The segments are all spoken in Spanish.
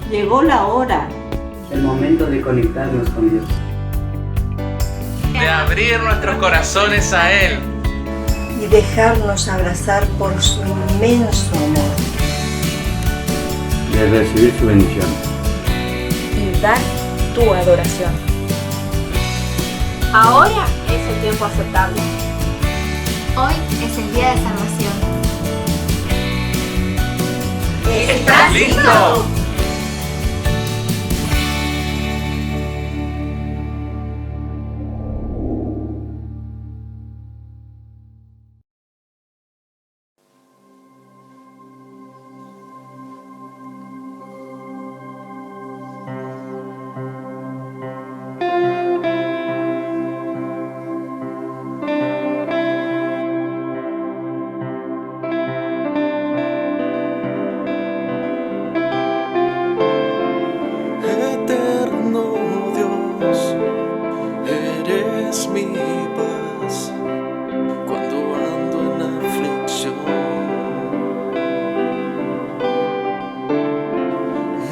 Llegó la hora. El momento de conectarnos con Dios. De abrir nuestros corazones a Él. Y dejarnos abrazar por su inmenso amor. De recibir su bendición. Y dar tu adoración. Ahora es el tiempo aceptable. Hoy es el día de salvación. ¿Estás listo?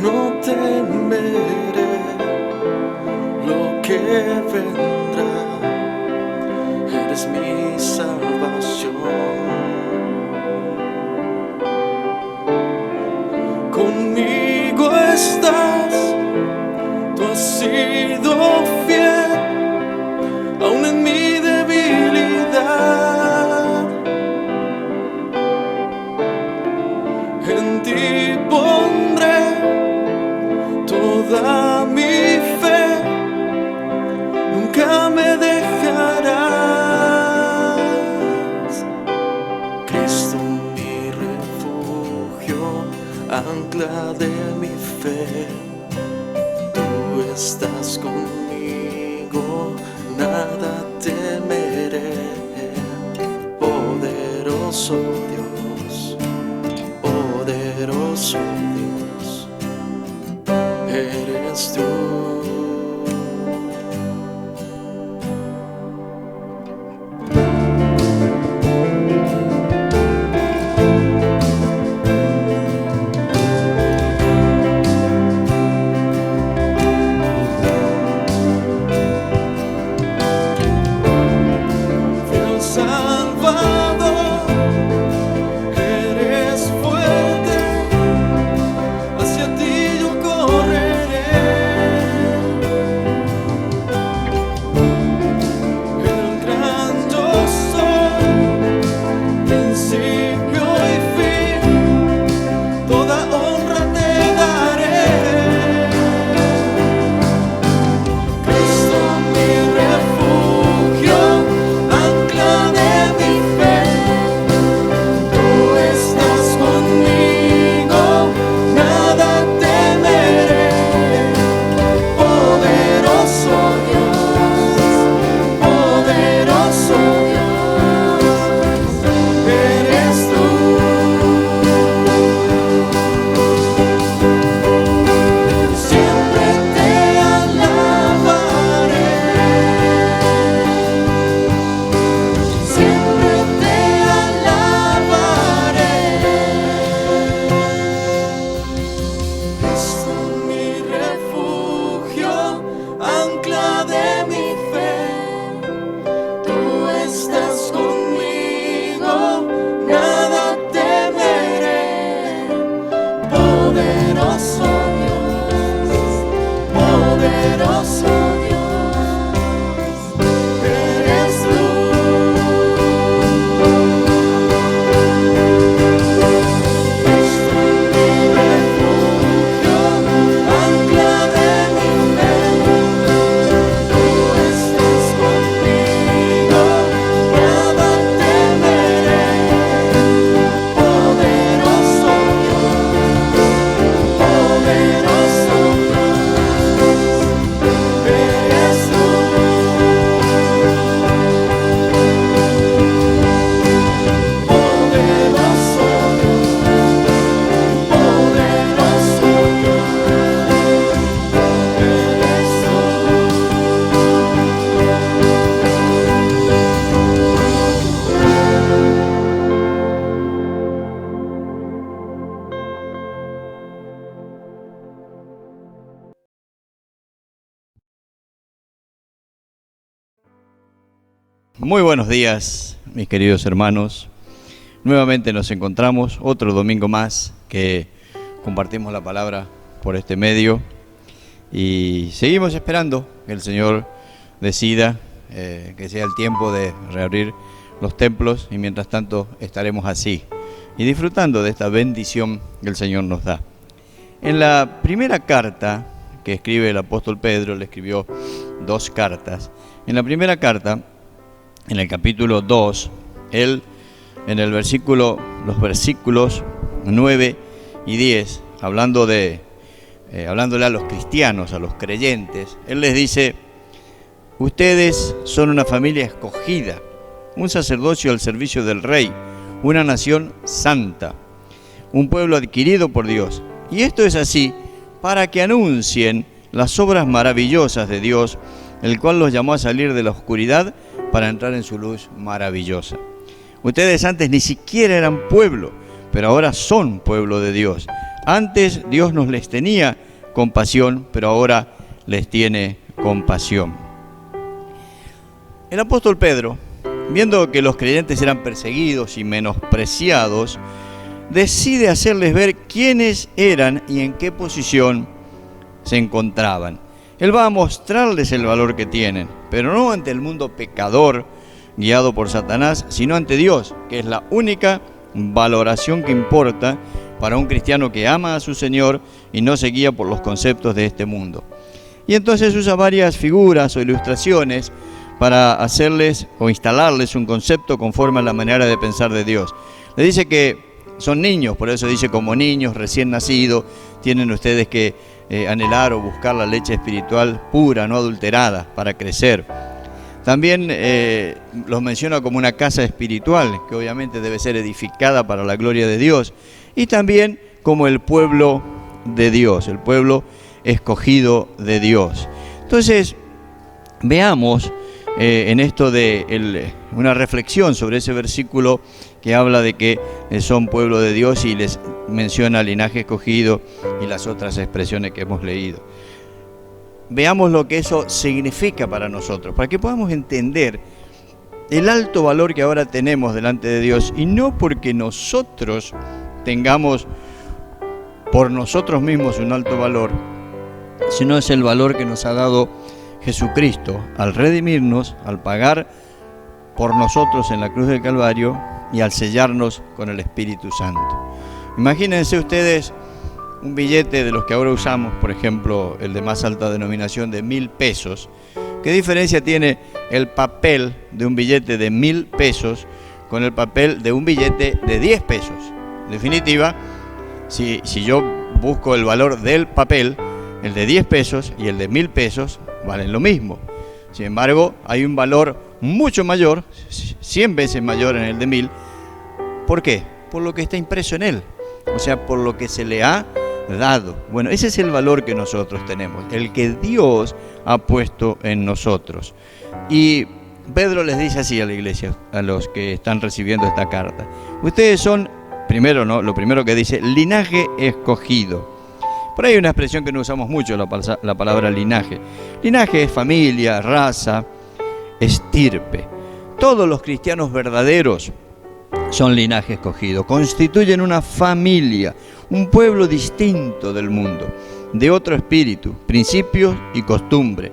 No temeré lo que vendrá, eres mi salvación. Conmigo estás, tú has sido fiel, aún en mi debilidad. En ti pondré toda mi fe, nunca me dejarás. Cristo mi refugio, ancla de mi fe. Tú estás conmigo, nada temeré. Poderoso Dios, poderoso Dios, eres tú. El Salvador, eres fuerte, hacia ti yo correré. El gran yo soy, principio y fin, toda honra te daré. Cristo mi refugio, ancla de mi fe. Muy buenos días, mis queridos hermanos. Nuevamente nos encontramos otro domingo más que compartimos la palabra por este medio y seguimos esperando que el Señor decida que sea el tiempo de reabrir los templos, y mientras tanto estaremos así y disfrutando de esta bendición que el Señor nos da. En la primera carta que escribe el apóstol Pedro, le escribió 2 cartas. En la primera carta, en el capítulo 2, él en los versículos 9 y 10, hablándole a los cristianos, a los creyentes, él les dice: ustedes son una familia escogida, un sacerdocio al servicio del Rey, una nación santa, un pueblo adquirido por Dios. Y esto es así para que anuncien las obras maravillosas de Dios, el cual los llamó a salir de la oscuridad para entrar en su luz maravillosa. Ustedes antes ni siquiera eran pueblo, pero ahora son pueblo de Dios. Antes Dios no les tenía compasión, pero ahora les tiene compasión. El apóstol Pedro, viendo que los creyentes eran perseguidos y menospreciados, decide hacerles ver quiénes eran y en qué posición se encontraban. Él va a mostrarles el valor que tienen, pero no ante el mundo pecador, guiado por Satanás, sino ante Dios, que es la única valoración que importa para un cristiano que ama a su Señor y no se guía por los conceptos de este mundo. Y entonces usa varias figuras o ilustraciones para hacerles o instalarles un concepto conforme a la manera de pensar de Dios. Le dice que son niños, por eso dice: como niños recién nacidos, tienen ustedes que anhelar o buscar la leche espiritual pura, no adulterada, para crecer. También los menciona como una casa espiritual, que obviamente debe ser edificada para la gloria de Dios, y también como el pueblo de Dios, el pueblo escogido de Dios. Entonces, veamos en esto de una reflexión sobre ese versículo que habla de que son pueblo de Dios y les menciona linaje escogido y las otras expresiones que hemos leído. Veamos lo que eso significa para nosotros, para que podamos entender el alto valor que ahora tenemos delante de Dios, y no porque nosotros tengamos por nosotros mismos un alto valor, sino es el valor que nos ha dado Jesucristo al redimirnos, al pagar por nosotros en la cruz del Calvario y al sellarnos con el Espíritu Santo. Imagínense ustedes un billete de los que ahora usamos, por ejemplo, el de más alta denominación de 1.000 pesos. ¿Qué diferencia tiene el papel de un billete de 1.000 pesos con el papel de un billete de 10 pesos? En definitiva, si yo busco el valor del papel, el de 10 pesos y el de 1.000 pesos valen lo mismo. Sin embargo, hay un valor mucho mayor, 100 veces mayor en el de 1.000. ¿Por qué? Por lo que está impreso en él, o sea, por lo que se le ha dado. Bueno, ese es el valor que nosotros tenemos, el que Dios ha puesto en nosotros. Y Pedro les dice así a la iglesia, a los que están recibiendo esta carta: ustedes son, lo primero que dice, linaje escogido. Por ahí hay una expresión que no usamos mucho, la palabra linaje. Linaje es familia, raza, estirpe. Todos los cristianos verdaderos son linaje escogido, constituyen una familia, un pueblo distinto del mundo, de otro espíritu, principios y costumbre,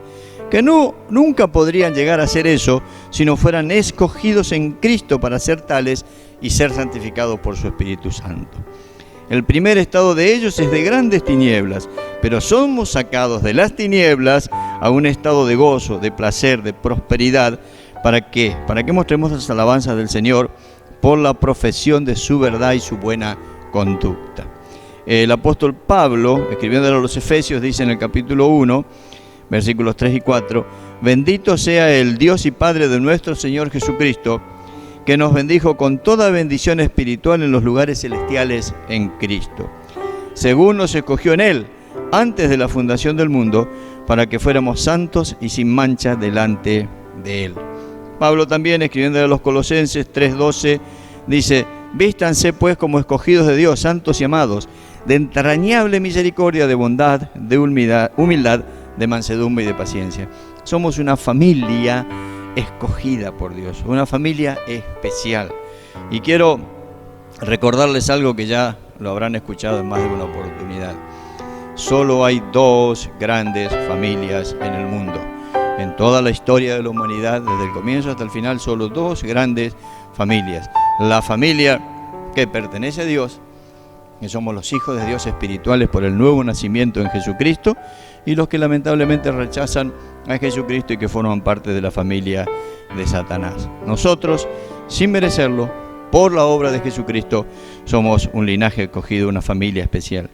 que nunca podrían llegar a ser eso si no fueran escogidos en Cristo para ser tales y ser santificados por su Espíritu Santo. El primer estado de ellos es de grandes tinieblas, pero somos sacados de las tinieblas a un estado de gozo, de placer, de prosperidad. ¿Para qué? Para que mostremos las alabanzas del Señor por la profesión de su verdad y su buena conducta. El apóstol Pablo, escribiendo a los Efesios, dice en el capítulo 1, versículos 3 y 4, bendito sea el Dios y Padre de nuestro Señor Jesucristo, que nos bendijo con toda bendición espiritual en los lugares celestiales en Cristo, según nos escogió en Él, antes de la fundación del mundo, para que fuéramos santos y sin mancha delante de Él. Pablo también, escribiendo a los Colosenses 3:12, dice: vístanse pues como escogidos de Dios, santos y amados, de entrañable misericordia, de bondad, de humildad, de mansedumbre y de paciencia. Somos una familia escogida por Dios, una familia especial. Y quiero recordarles algo que ya lo habrán escuchado en más de una oportunidad. Solo hay dos grandes familias en el mundo. En toda la historia de la humanidad, desde el comienzo hasta el final, solo dos grandes familias. La familia que pertenece a Dios, que somos los hijos de Dios espirituales por el nuevo nacimiento en Jesucristo, y los que lamentablemente rechazan a Jesucristo y que forman parte de la familia de Satanás. Nosotros, sin merecerlo, por la obra de Jesucristo, somos un linaje escogido, una familia especial.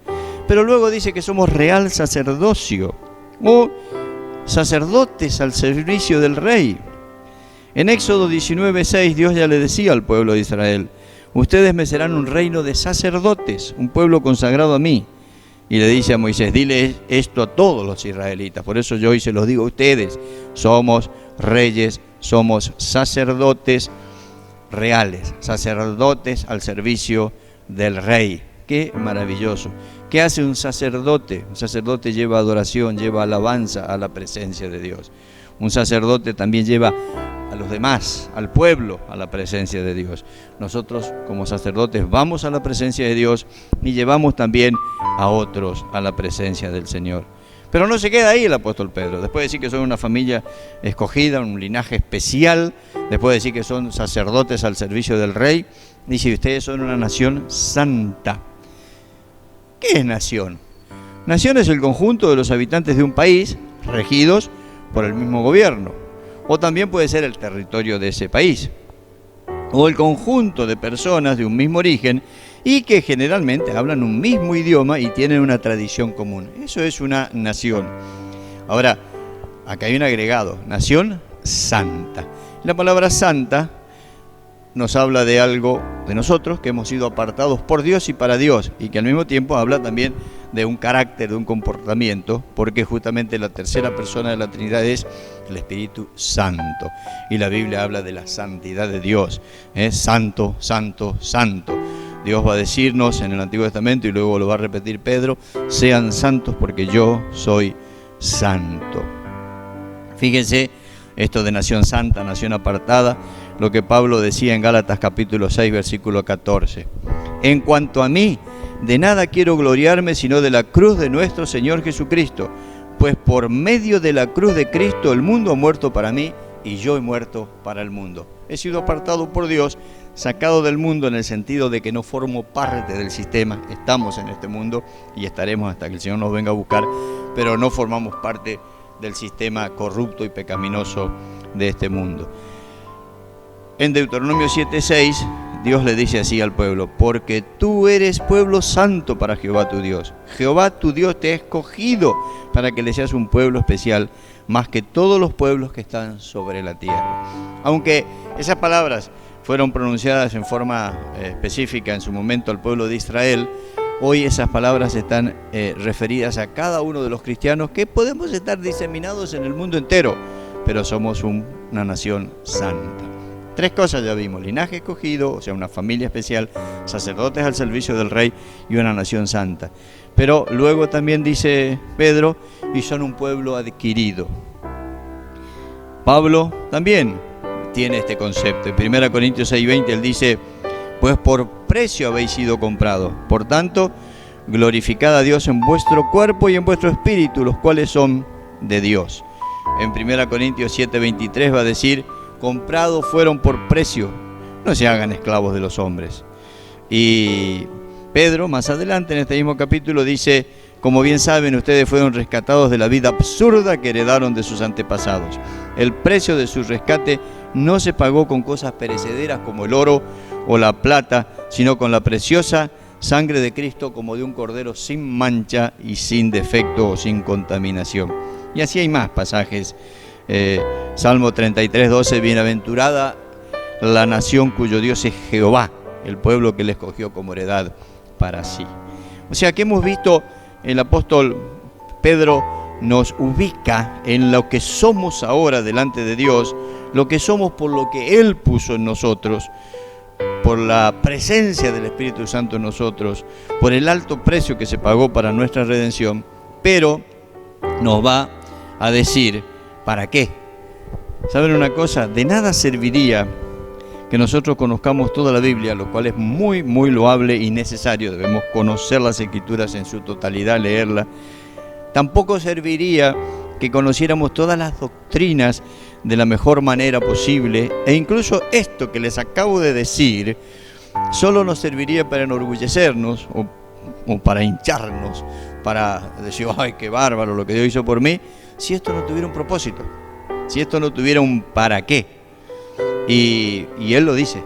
Pero luego dice que somos real sacerdocio, o sacerdotes al servicio del Rey. En Éxodo 19:6, Dios ya le decía al pueblo de Israel: ustedes me serán un reino de sacerdotes, un pueblo consagrado a mí. Y le dice a Moisés: dile esto a todos los israelitas. Por eso yo hoy se los digo a ustedes: somos reyes, somos sacerdotes reales, sacerdotes al servicio del Rey. ¡Qué maravilloso! ¿Qué hace un sacerdote? Un sacerdote lleva adoración, lleva alabanza a la presencia de Dios. Un sacerdote también lleva a los demás, al pueblo, a la presencia de Dios. Nosotros como sacerdotes vamos a la presencia de Dios y llevamos también a otros a la presencia del Señor. Pero no se queda ahí el apóstol Pedro. Después de decir que son una familia escogida, un linaje especial, después de decir que son sacerdotes al servicio del Rey, dice: ustedes son una nación santa. ¿Qué es nación? Nación es el conjunto de los habitantes de un país regidos por el mismo gobierno, o también puede ser el territorio de ese país, o el conjunto de personas de un mismo origen y que generalmente hablan un mismo idioma y tienen una tradición común. Eso es una nación. Ahora, acá hay un agregado: nación santa. La palabra santa nos habla de algo de nosotros que hemos sido apartados por Dios y para Dios, y que al mismo tiempo habla también de un carácter, de un comportamiento, porque justamente la tercera persona de la Trinidad es el Espíritu Santo, y la Biblia habla de la santidad de Dios. Santo, santo, santo. Dios va a decirnos en el Antiguo Testamento, y luego lo va a repetir Pedro: sean santos porque yo soy santo. Fíjense esto de nación santa, nación apartada, lo que Pablo decía en Gálatas capítulo 6, versículo 14. En cuanto a mí, de nada quiero gloriarme sino de la cruz de nuestro Señor Jesucristo, pues por medio de la cruz de Cristo el mundo ha muerto para mí y yo he muerto para el mundo. He sido apartado por Dios, sacado del mundo en el sentido de que no formo parte del sistema. Estamos en este mundo y estaremos hasta que el Señor nos venga a buscar, pero no formamos parte del sistema corrupto y pecaminoso de este mundo. En Deuteronomio 7:6, Dios le dice así al pueblo: porque tú eres pueblo santo para Jehová tu Dios. Jehová tu Dios te ha escogido para que le seas un pueblo especial, más que todos los pueblos que están sobre la tierra. Aunque esas palabras fueron pronunciadas en forma específica en su momento al pueblo de Israel, hoy esas palabras están referidas a cada uno de los cristianos que podemos estar diseminados en el mundo entero, pero somos una nación santa. Tres cosas ya vimos: linaje escogido, o sea, una familia especial, sacerdotes al servicio del Rey y una nación santa. Pero luego también dice Pedro: y son un pueblo adquirido. Pablo también tiene este concepto. En 1 Corintios 6:20 él dice: pues por precio habéis sido comprados. Por tanto, glorificad a Dios en vuestro cuerpo y en vuestro espíritu, los cuales son de Dios. En 1 Corintios 7:23 va a decir: comprados fueron por precio, no se hagan esclavos de los hombres. Y Pedro, más adelante en este mismo capítulo, dice: como bien saben, ustedes fueron rescatados de la vida absurda que heredaron de sus antepasados. El precio de su rescate no se pagó con cosas perecederas como el oro o la plata, sino con la preciosa sangre de Cristo, como de un cordero sin mancha y sin defecto o sin contaminación. Y así hay más pasajes. Salmo 33:12: bienaventurada la nación cuyo Dios es Jehová, el pueblo que le escogió como heredad para sí. O sea que hemos visto, el apóstol Pedro nos ubica en lo que somos ahora delante de Dios, lo que somos por lo que Él puso en nosotros, por la presencia del Espíritu Santo en nosotros, por el alto precio que se pagó para nuestra redención, pero nos va a decir ¿para qué? ¿Saben una cosa? De nada serviría que nosotros conozcamos toda la Biblia, lo cual es muy, muy loable y necesario. Debemos conocer las Escrituras en su totalidad, leerla. Tampoco serviría que conociéramos todas las doctrinas de la mejor manera posible, e incluso esto que les acabo de decir solo nos serviría para enorgullecernos o para hincharnos, para decir, ay, qué bárbaro lo que Dios hizo por mí, si esto no tuviera un propósito, si esto no tuviera un para qué. Y Él lo dice,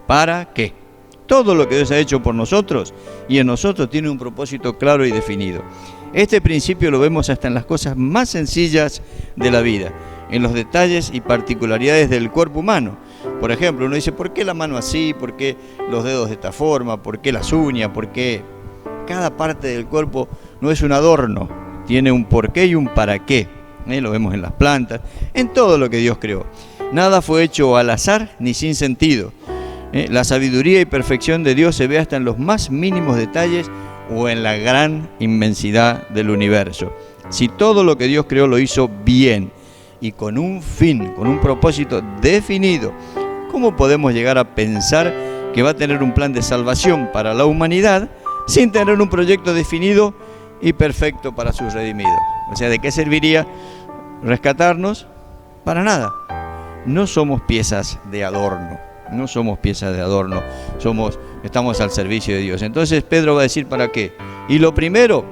¿para qué? Todo lo que Dios ha hecho por nosotros y en nosotros tiene un propósito claro y definido. Este principio lo vemos hasta en las cosas más sencillas de la vida, en los detalles y particularidades del cuerpo humano. Por ejemplo, uno dice, ¿por qué la mano así? ¿Por qué los dedos de esta forma? ¿Por qué las uñas? ¿Por qué? Cada parte del cuerpo no es un adorno, tiene un porqué y un para qué. Lo vemos en las plantas, en todo lo que Dios creó. Nada fue hecho al azar ni sin sentido. La sabiduría y perfección de Dios se ve hasta en los más mínimos detalles o en la gran inmensidad del universo. Si todo lo que Dios creó lo hizo bien y con un fin, con un propósito definido, ¿cómo podemos llegar a pensar que va a tener un plan de salvación para la humanidad sin tener un proyecto definido y perfecto para sus redimidos? O sea, ¿de qué serviría rescatarnos? Para nada. No somos piezas de adorno, no somos piezas de adorno, estamos al servicio de Dios. Entonces Pedro va a decir, ¿para qué? Y lo primero,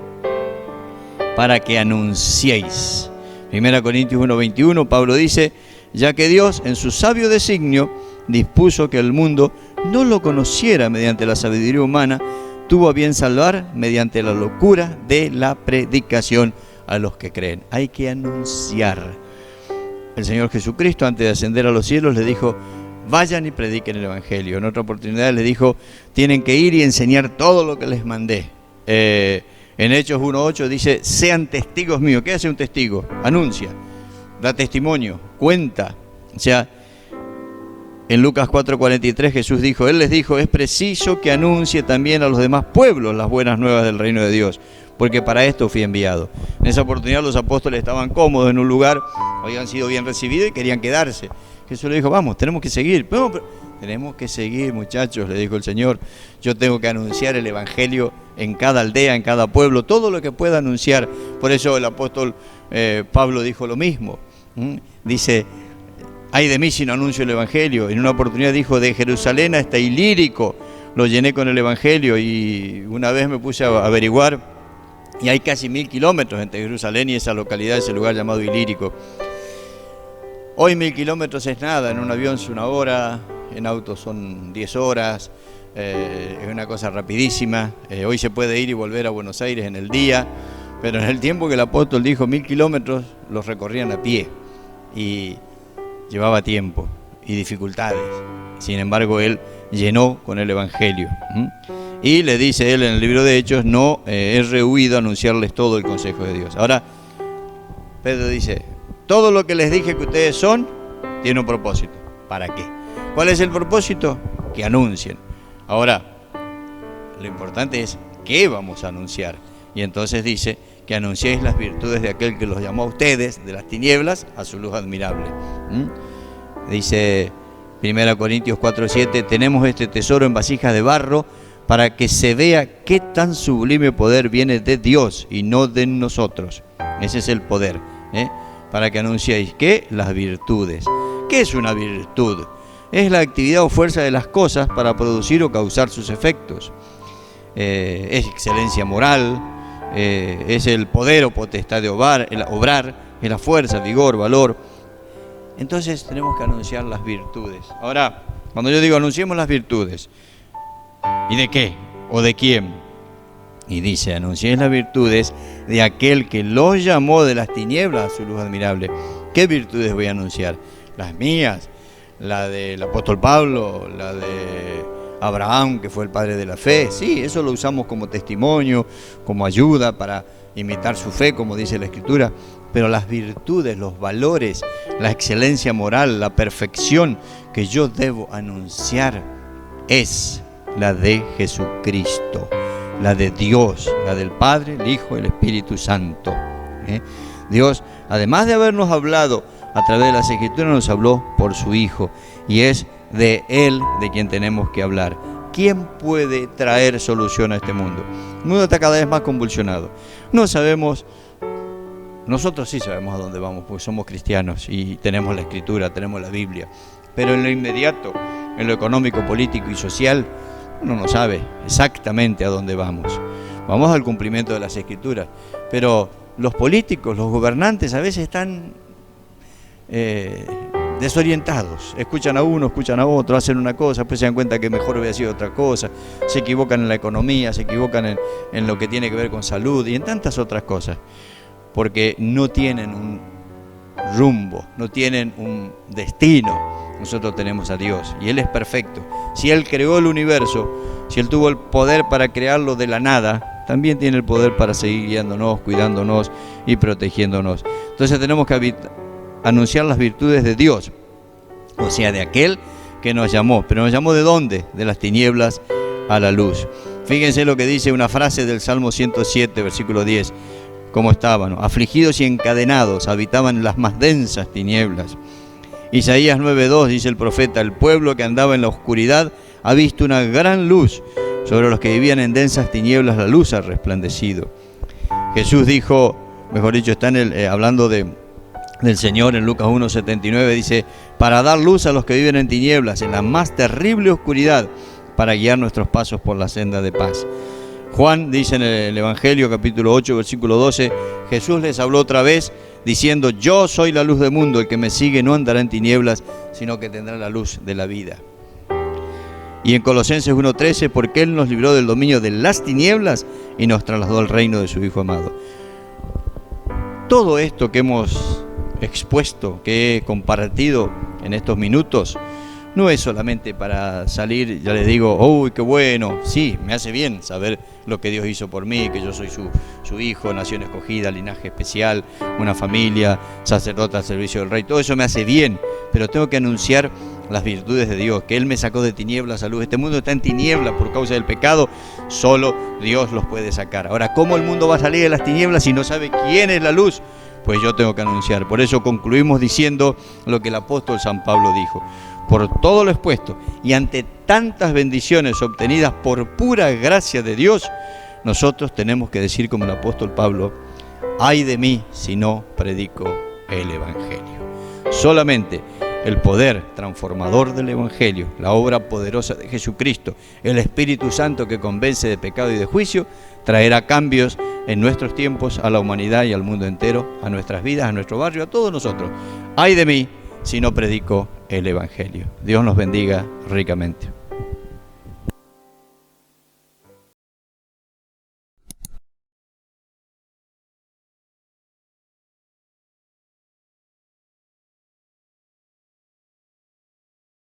para que anunciéis. 1 Corintios 1:21, Pablo dice, ya que Dios en su sabio designio dispuso que el mundo no lo conociera mediante la sabiduría humana, tuvo a bien salvar mediante la locura de la predicación a los que creen. Hay que anunciar. El Señor Jesucristo, antes de ascender a los cielos, le dijo, vayan y prediquen el Evangelio. En otra oportunidad le dijo, tienen que ir y enseñar todo lo que les mandé. En Hechos 1:8 dice, sean testigos míos. ¿Qué hace un testigo? Anuncia, da testimonio, cuenta. O sea, en Lucas 4:43 Jesús dijo, Él les dijo, es preciso que anuncie también a los demás pueblos las buenas nuevas del reino de Dios, porque para esto fui enviado. En esa oportunidad los apóstoles estaban cómodos en un lugar, habían sido bien recibidos y querían quedarse. Jesús le dijo, vamos, tenemos que seguir. Pero tenemos que seguir, muchachos, le dijo el Señor. Yo tengo que anunciar el Evangelio en cada aldea, en cada pueblo, todo lo que pueda anunciar. Por eso el apóstol Pablo dijo lo mismo. Dice, ay de mí si no anuncio el Evangelio. En una oportunidad dijo, de Jerusalén hasta Ilírico lo llené con el Evangelio. Y una vez me puse a averiguar, y hay casi 1000 kilómetros entre Jerusalén y esa localidad, ese lugar llamado Ilírico. Hoy 1000 kilómetros es nada, en un avión es 1 hora, en auto son 10 horas, es una cosa rapidísima. Hoy se puede ir y volver a Buenos Aires en el día, pero en el tiempo que el apóstol dijo 1000 kilómetros, los recorrían a pie y llevaba tiempo y dificultades. Sin embargo, él llenó con el Evangelio. Y le dice él en el libro de Hechos, no he rehuido anunciarles todo el consejo de Dios. Ahora, Pedro dice, todo lo que les dije que ustedes son, tiene un propósito. ¿Para qué? ¿Cuál es el propósito? Que anuncien. Ahora, lo importante es qué vamos a anunciar. Y entonces dice que anunciéis las virtudes de aquel que los llamó a ustedes de las tinieblas a su luz admirable. Dice 1 Corintios 4:7, tenemos este tesoro en vasijas de barro para que se vea qué tan sublime poder viene de Dios y no de nosotros. Ese es el poder, para que anunciéis ¿qué? Las virtudes. ¿Qué es una virtud? Es la actividad o fuerza de las cosas para producir o causar sus efectos. Es excelencia moral, es el poder o potestad de obrar, es la fuerza, vigor, valor. Entonces tenemos que anunciar las virtudes. Ahora, cuando yo digo anunciemos las virtudes, ¿y de qué? ¿O de quién? Y dice, anunciéis las virtudes de aquel que los llamó de las tinieblas a su luz admirable. ¿Qué virtudes voy a anunciar? Las mías, la del apóstol Pablo, la de Abraham, que fue el padre de la fe. Sí, eso lo usamos como testimonio, como ayuda para imitar su fe, como dice la Escritura. Pero las virtudes, los valores, la excelencia moral, la perfección que yo debo anunciar es la de Jesucristo, la de Dios, la del Padre, el Hijo y el Espíritu Santo. Dios, además de habernos hablado a través de las Escrituras nos habló por su Hijo, y es de Él de quien tenemos que hablar. ¿Quién puede traer solución a este mundo? El mundo está cada vez más convulsionado. No sabemos, nosotros sí sabemos a dónde vamos, porque somos cristianos y tenemos la Escritura, tenemos la Biblia, pero en lo inmediato, en lo económico, político y social, uno no sabe exactamente a dónde vamos. Vamos al cumplimiento de las Escrituras, pero los políticos, los gobernantes a veces están desorientados. Escuchan a uno, escuchan a otro, hacen una cosa, después se dan cuenta que mejor hubiera sido otra cosa, se equivocan en la economía, se equivocan en lo que tiene que ver con salud y en tantas otras cosas, porque no tienen un rumbo, no tienen un destino. Nosotros tenemos a Dios y Él es perfecto. Si Él creó el universo, si Él tuvo el poder para crearlo de la nada, también tiene el poder para seguir guiándonos, cuidándonos y protegiéndonos. Entonces tenemos que anunciar las virtudes de Dios, o sea, de aquel que nos llamó. ¿Pero nos llamó de dónde? De las tinieblas a la luz. Fíjense lo que dice una frase del Salmo 107, versículo 10. ¿Cómo estaban? Afligidos y encadenados, habitaban en las más densas tinieblas. Isaías 9:2 dice el profeta: el pueblo que andaba en la oscuridad ha visto una gran luz. Sobre los que vivían en densas tinieblas la luz ha resplandecido. Jesús dijo, mejor dicho, está hablando del Señor en Lucas 1:79, dice: para dar luz a los que viven en tinieblas, en la más terrible oscuridad, para guiar nuestros pasos por la senda de paz. Juan dice en el Evangelio, capítulo 8, versículo 12, Jesús les habló otra vez, diciendo: yo soy la luz del mundo, el que me sigue no andará en tinieblas, sino que tendrá la luz de la vida. Y en Colosenses 1:13, porque Él nos libró del dominio de las tinieblas y nos trasladó al reino de su Hijo amado. Todo esto que hemos expuesto, que he compartido en estos minutos, no es solamente para salir, ya les digo, uy, qué bueno, sí, me hace bien saber lo que Dios hizo por mí, que yo soy su hijo, nación escogida, linaje especial, una familia, sacerdote al servicio del Rey, todo eso me hace bien, pero tengo que anunciar las virtudes de Dios, que Él me sacó de tinieblas a luz. Este mundo está en tinieblas por causa del pecado, solo Dios los puede sacar. Ahora, ¿cómo el mundo va a salir de las tinieblas si no sabe quién es la luz? Pues yo tengo que anunciar. Por eso concluimos diciendo lo que el apóstol San Pablo dijo: por todo lo expuesto y ante tantas bendiciones obtenidas por pura gracia de Dios, nosotros tenemos que decir como el apóstol Pablo: ay de mí si no predico el Evangelio. Solamente el poder transformador del Evangelio, la obra poderosa de Jesucristo, el Espíritu Santo que convence de pecado y de juicio, traerá cambios en nuestros tiempos, a la humanidad y al mundo entero, a nuestras vidas, a nuestro barrio, a todos nosotros. Ay de mí si no predico el Evangelio. Dios nos bendiga ricamente.